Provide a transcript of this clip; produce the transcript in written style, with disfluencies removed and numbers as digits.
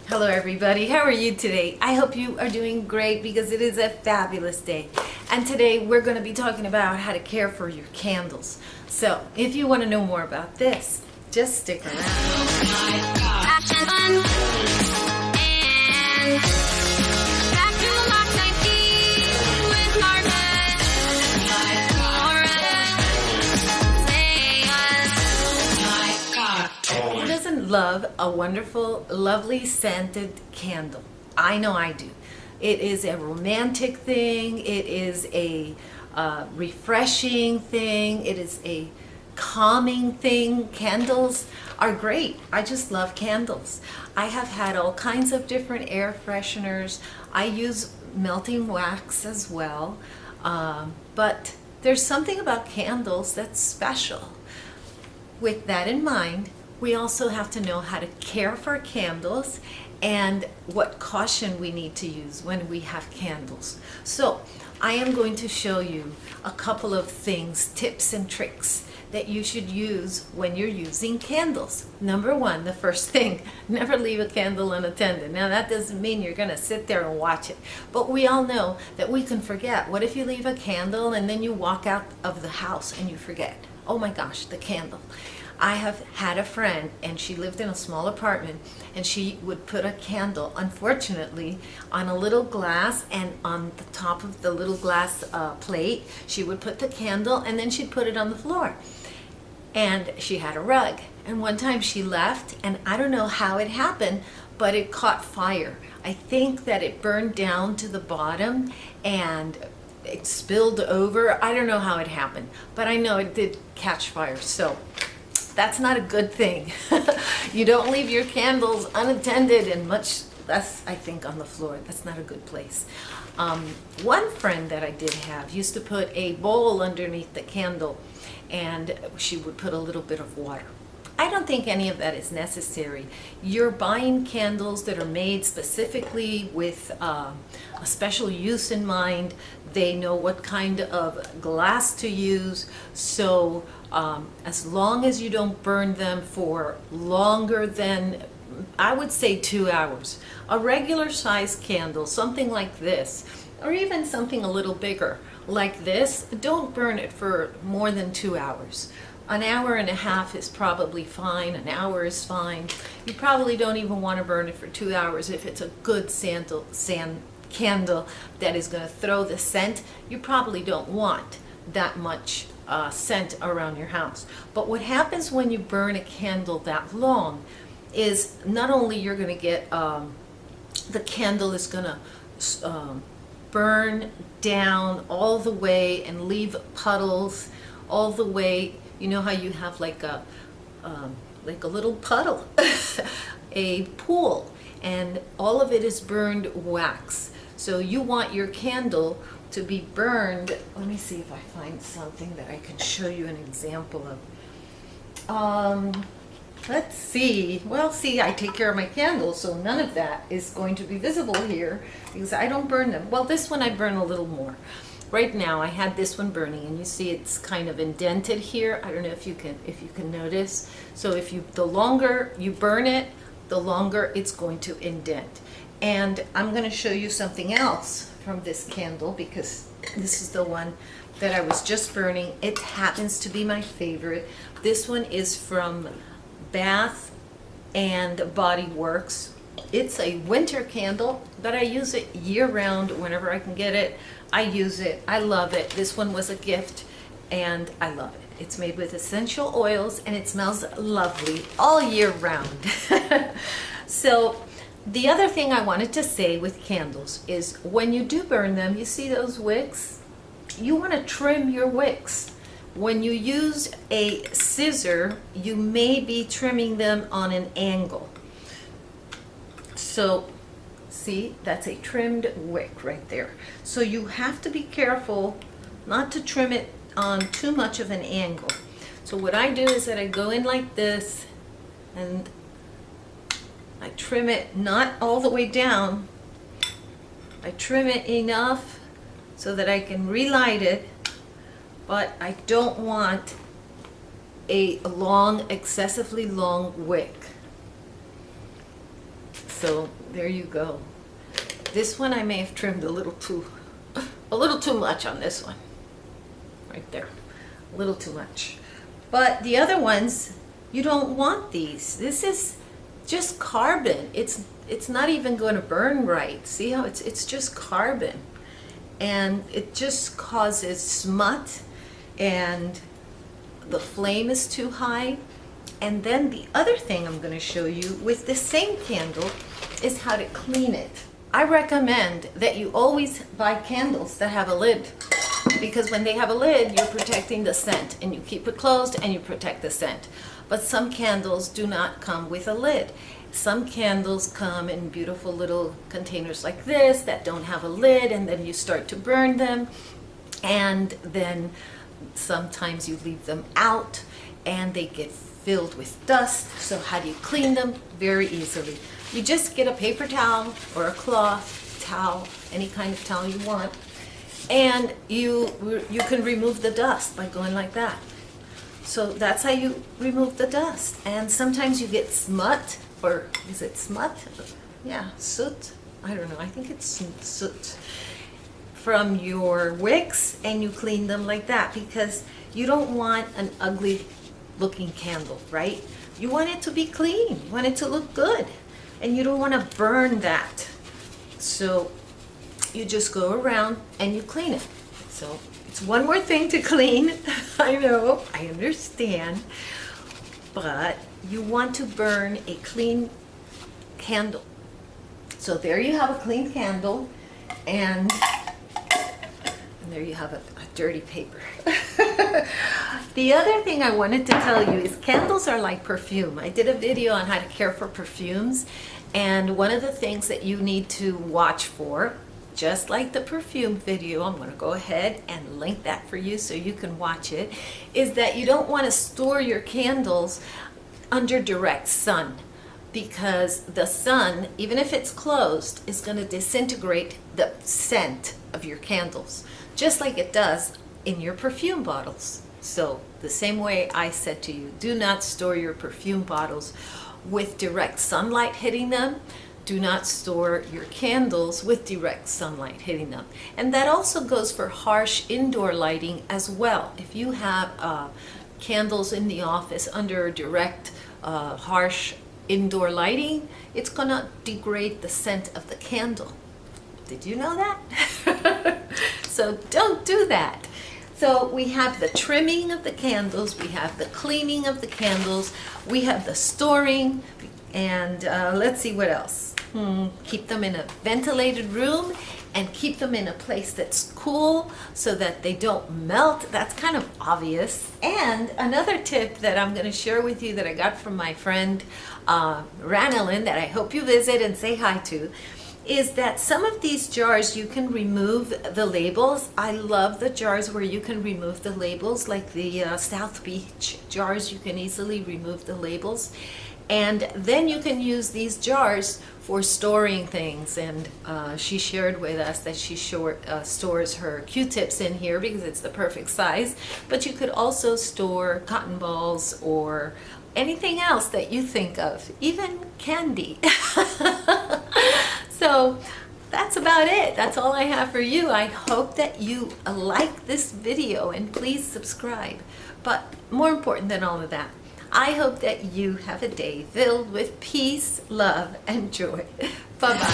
Hello everybody, how are you today? I hope you are doing great because it is a fabulous day. And today we're going to be talking about how to care for your candles. So if you want to know more about this, just stick around. Who doesn't love a wonderful, lovely scented candle? I know I do. It is a romantic thing. It is a refreshing thing. It is a calming thing. Candles are great. I just love candles. I have had all kinds of different air fresheners. I use melting wax as well. But there's something about candles that's special. With that in mind, we also have to know how to care for candles and what caution we need to use when we have candles. So I am going to show you a couple of things, tips and tricks that you should use when you're using candles. Number one, the first thing, never leave a candle unattended. Now that doesn't mean you're gonna sit there and watch it, but we all know that we can forget. What if you leave a candle and then you walk out of the house and you forget? Oh my gosh, the candle. I have had a friend, and she lived in a small apartment, and she would put a candle, unfortunately, on a little glass, and on the top of the little glass plate, she would put the candle, and then she'd put it on the floor. And she had a rug. And one time she left, and I don't know how it happened, but it caught fire. I think that it burned down to the bottom, and it spilled over. I don't know how it happened, but I know it did catch fire. So that's not a good thing. You don't leave your candles unattended, and much less, I think, on the floor. That's not a good place. One friend that I did have used to put a bowl underneath the candle, and she would put a little bit of water. I don't think any of that is necessary. You're buying candles that are made specifically with a special use in mind. They know what kind of glass to use. So as long as you don't burn them for longer than, I would say, 2 hours. A regular size candle, something like this, or even something a little bigger like this, don't burn it for more than 2 hours. An hour and a half is probably fine. An hour is fine. You probably don't even want to burn it for 2 hours if it's a good candle that is going to throw the scent. You probably don't want that much scent around your house. But what happens when you burn a candle that long is not only you're going to get the candle is going to burn down all the way and leave puddles all the way. You know how you have like a little puddle, a pool, and all of it is burned wax. So you want your candle to be burned. Let me see if I find something that I can show you an example of. Let's see. Well, see, I take care of my candles, so none of that is going to be visible here because I don't burn them. Well, this one I burn a little more. Right now I had this one burning, and you see it's kind of indented here. I don't know if you can notice. So the longer you burn it, the longer it's going to indent. And I'm going to show you something else from this candle because this is the one that I was just burning. It happens to be my favorite. This one is from Bath and Body Works. It's a winter candle, but I use it year-round whenever I can get it. I use it. I love it. This one was a gift, and I love it. It's made with essential oils, and it smells lovely all year round. So the other thing I wanted to say with candles is when you do burn them, you see those wicks? You want to trim your wicks. When you use a scissor, you may be trimming them on an angle. So see, that's a trimmed wick right there. So you have to be careful not to trim it on too much of an angle. So what I do is that I go in like this, and I trim it not all the way down. I trim it enough so that I can relight it, but I don't want a long, excessively long wick. So there you go. This one I may have trimmed a little too much on this one. Right there. A little too much. But the other ones, you don't want these. This is just carbon. It's not even going to burn right. See how it's just carbon. And it just causes smut, and the flame is too high. And then the other thing I'm going to show you with the same candle is how to clean it. I recommend that you always buy candles that have a lid, because when they have a lid, you're protecting the scent, and you keep it closed and you protect the scent. But some candles do not come with a lid. Some candles come in beautiful little containers like this that don't have a lid, and then you start to burn them, and then sometimes you leave them out and they get filled with dust. So how do you clean them? Very easily. You just get a paper towel or a cloth towel, any kind of towel you want, and you can remove the dust by going like that. So that's how you remove the dust. And sometimes you get smut, or is it smut? Yeah, soot. I don't know. I think it's soot from your wicks, and you clean them like that, because you don't want an ugly looking candle, right? You want it to be clean. You want it to look good, and you don't want to burn that. So you just go around and you clean it. So it's one more thing to clean. I know, I understand, but you want to burn a clean candle. So there you have a clean candle, and there you have a dirty paper. The other thing I wanted to tell you is candles are like perfume. I did a video on how to care for perfumes, and one of the things that you need to watch for, just like the perfume video, I'm going to go ahead and link that for you so you can watch it, is that you don't want to store your candles under direct sun, because the sun, even if it's closed, is going to disintegrate the scent of your candles, just like it does in your perfume bottles. So the same way I said to you, do not store your perfume bottles with direct sunlight hitting them. Do not store your candles with direct sunlight hitting them. And that also goes for harsh indoor lighting as well. If you have candles in the office under direct harsh indoor lighting, it's gonna degrade the scent of the candle. Did you know that? So don't do that. So we have the trimming of the candles, we have the cleaning of the candles, we have the storing, and let's see what else. Keep them in a ventilated room, and keep them in a place that's cool so that they don't melt. That's kind of obvious. And another tip that I'm going to share with you that I got from my friend Ranelyn, that I hope you visit and say hi to, is that some of these jars you can remove the labels. I love the jars where you can remove the labels, like the South Beach jars. You can easily remove the labels, and then you can use these jars for storing things. And she shared with us that she stores her Q-tips in here because it's the perfect size, but you could also store cotton balls or anything else that you think of, even candy. So that's about it. That's all I have for you. I hope that you like this video, and please subscribe. But more important than all of that, I hope that you have a day filled with peace, love, and joy. Bye-bye.